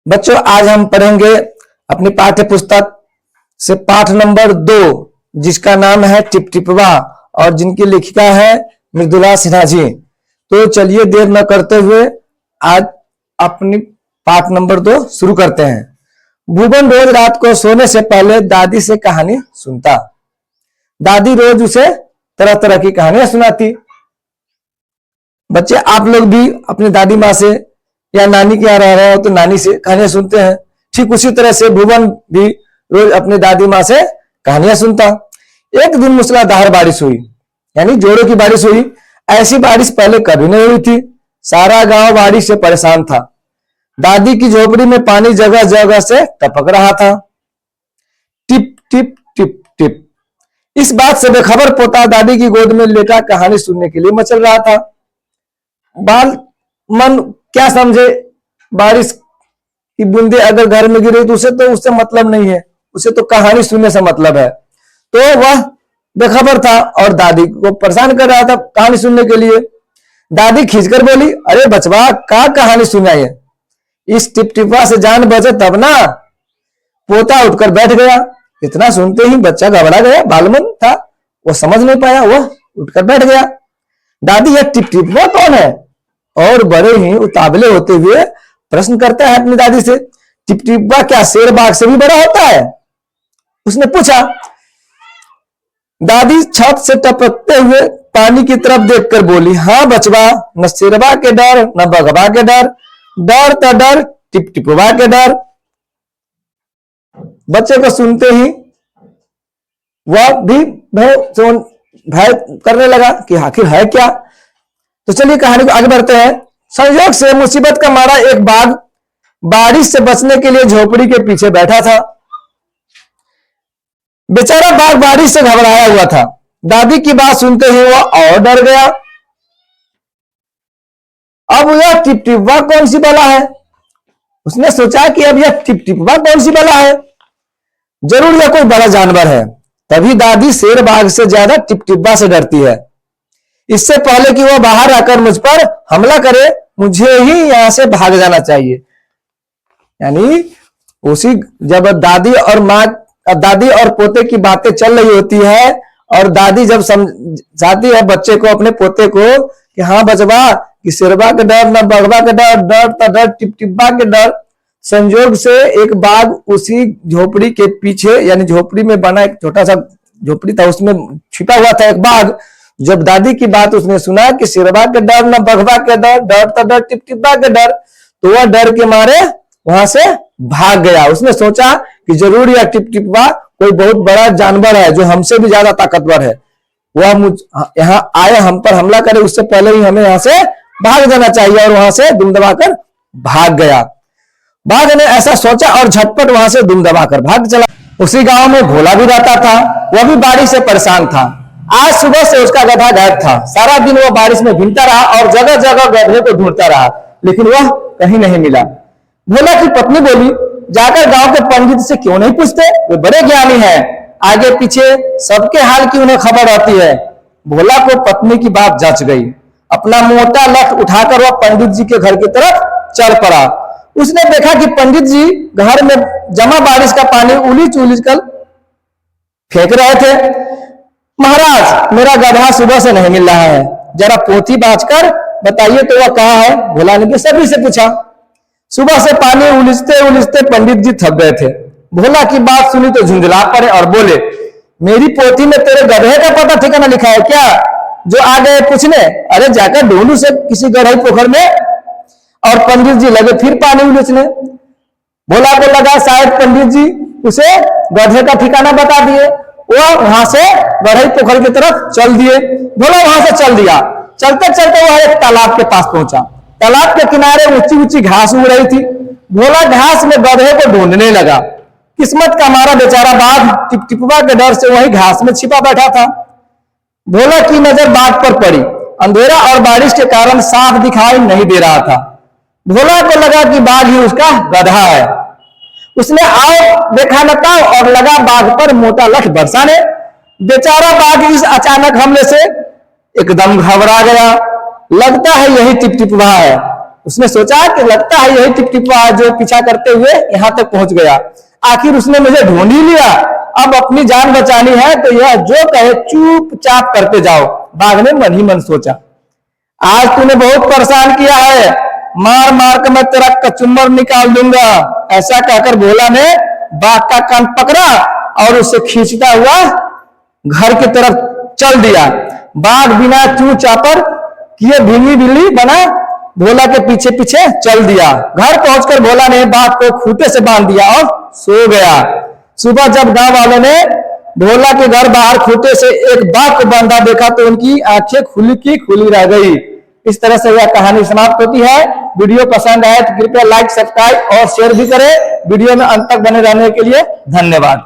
बच्चों आज हम पढ़ेंगे अपनी पाठ्य पुस्तक से पाठ नंबर 2 जिसका नाम है टिपटिपवा और जिनकी लेखिका है मृदुला सिन्हा जी। तो चलिए देर न करते हुए आज अपनी पाठ नंबर 2 शुरू करते हैं। भुवन रोज रात को सोने से पहले दादी से कहानी सुनता। दादी रोज उसे तरह तरह की कहानियां सुनाती। बच्चे आप लोग भी अपनी दादी माँ से या नानी के यहाँ रह रहे हो तो नानी से कहानियां सुनते हैं। ठीक उसी तरह से भुवन भी रोज अपनी दादी माँ से कहानियां सुनता। एक दिन मूसलाधार बारिश हुई, यानी जोरों की बारिश हुई। ऐसी बारिश पहले कभी नहीं हुई थी। सारा गांव बारिश से परेशान था। दादी की झोपड़ी में पानी जगह जगह से टपक रहा था। Tip tip tip tip. इस बात से बेखबर पोता दादी की गोद में लेटा कहानी सुनने के लिए मचल रहा था। बाल मन क्या समझे, बारिश की बूंदे अगर घर में गिरे तो उससे मतलब नहीं है, उसे तो कहानी सुनने से मतलब है। तो वह बेखबर था और दादी को परेशान कर रहा था कहानी सुनने के लिए। दादी खींचकर बोली, अरे बचवा का कहानी सुनाई है, इस टिपटिपा से जान बचे तब ना। पोता उठकर बैठ गया। इतना सुनते ही बच्चा घबरा गया। बालमन था, वो समझ नहीं पाया, वह उठकर बैठ गया। दादी यह टिपटिपा कौन है? और बड़े ही उतावले होते हुए प्रश्न करता है अपनी दादी से, टिपटिपा क्या शेर बाघ से भी बड़ा होता है? उसने पूछा। दादी छत से टपकते हुए पानी की तरफ देखकर बोली, हाँ बचवा, न शेरवा के डर न बघवा के डर, डर तो डर टिपटिपवा के डर। बच्चे को सुनते ही वह भी भय करने लगा कि आखिर है क्या। तो चलिए कहानी को आगे बढ़ते हैं। संयोग से मुसीबत का मारा एक बाघ बारिश से बचने के लिए झोपड़ी के पीछे बैठा था। बेचारा बाघ बारिश से घबराया हुआ था। दादी की बात सुनते ही वह और डर गया। अब यह टिपटिपवा कौन सी बला है? उसने सोचा कि अब यह टिपटिपवा कौन सी बला है, जरूर यह कोई बड़ा जानवर है। तभी दादी शेर बाघ से ज्यादा टिपटिपवा से डरती है। इससे पहले कि वह बाहर आकर मुझ पर हमला करे, मुझे ही यहां से भाग जाना चाहिए। यानी उसी जब दादी और पोते की बातें चल रही होती है और दादी जब समझाती है बच्चे को, अपने पोते को, कि हाँ बचवा, कि शेरवा के डर न बघवा के डर, डर तो डर टिपटिपवा के डर। संयोग से एक बाघ उसी झोपड़ी के पीछे, यानी झोपड़ी में बना एक छोटा सा झोपड़ी था, उसमें छिपा हुआ था एक बाघ। जब दादी की बात उसने सुना कि शेरवा के डर न बघवा के डर, डर तो डर टिपटिपवा के डर, तो वह डर के मारे वहां से भाग गया। उसने सोचा कि जरूर यह टिपटिपवा कोई बहुत बड़ा जानवर है जो हमसे भी ज्यादा ताकतवर है। वह यहाँ आए हम पर हमला करे, उससे पहले ही हमें यहाँ से भाग जाना चाहिए। और वहां से दुम दबाकर भाग गया। बाघ ने ऐसा सोचा और झटपट वहां से दुम दबाकर भाग चला। उसी गांव में भोला भी रहता था। वह भी बारिश से परेशान था। आज सुबह से उसका गधा गायब था। सारा दिन वह बारिश में भीगता रहा और जगह जगह गधे को ढूंढता रहा, लेकिन वह कहीं नहीं मिला। भोला की पत्नी बोली, जाकर गांव के पंडित से क्यों नहीं पूछते, वे बड़े ज्ञानी हैं, आगे पीछे सबके हाल की उन्हें खबर रहती है। भोला को पत्नी की बात जच गई। अपना मोटा लठ उठाकर वह पंडित जी के घर की तरफ चल पड़ा। उसने देखा कि पंडित जी घर में जमा बारिश का पानी उलीच उलीच कर फेंक रहे थे। महाराज, मेरा गधा सुबह से नहीं मिल रहा है, जरा पोथी बांचकर बताइए तो वह कहाँ है? भोला ने सभी से पूछा। सुबह से पानी उलीचते उलीचते पंडित जी थक गए थे। भोला की बात सुनी तो झुंझला पड़े और बोले, मेरी पोथी में तेरे गधे का पता ठिकाना लिखा है क्या, जो आ गए पूछने? अरे जाकर ढूंढू से किसी गढ़ई पोखर में। और पंडित जी लगे फिर पानी उलीचने। भोला को लगा शायद पंडित जी उसे गधे का ठिकाना बता दिए। वो वहां से गढ़ई पोखर की तरफ चल दिए। भोला वहां से चल दिया। चलते चलते वह एक तालाब के पास पहुंचा। तालाब के किनारे ऊंची ऊंची घास उग रही थी। भोला घास में गधे को ढूंढने लगा। किस्मत का मारा बेचारा बाघ टिपटिपवा के डर से वही घास में छिपा बैठा था। भोला की नजर बाघ पर पड़ी। अंधेरा और बारिश के कारण साफ दिखाई नहीं दे रहा था। भोला को लगा कि बाघ ही उसका गधा है। उसने आओ देखा नताओ और लगा बाघ पर मोटा लठ बरसाने। बेचारा बाघ इस अचानक हमले से एकदम घबरा गया। लगता है यही टिपटिपवा है। उसने सोचा कि लगता है यही टिपटिपा जो पीछा करते हुए यहां तक पहुंच गया, आखिर उसने मुझे ढूंढ ही लिया, अब अपनी जान बचानी है तो यह जो कहे चुपचाप करते जाओ। बाघ ने मन ही मन सोचा, आज तूने बहुत परेशान किया है, मार मार कर मैं तेरा कचुम्बर निकाल दूंगा। ऐसा कहकर भोला ने बाघ का कान पकड़ा और उसे खींचता हुआ घर की तरफ चल दिया। बाघ बिना चू चापर किए भींगी बिल्ली बना भोला के पीछे पीछे चल दिया। घर पहुंचकर भोला ने बाघ को खूंटे से बांध दिया और सो गया। सुबह जब गांव वालों ने भोला के घर बाहर खूंटे से एक बाघ को बांधा देखा तो उनकी आंखें खुली की खुली रह गई। इस तरह से यह कहानी समाप्त होती है। वीडियो पसंद आए तो कृपया लाइक, सब्सक्राइब और शेयर भी करें। वीडियो में अंत तक बने रहने के लिए धन्यवाद।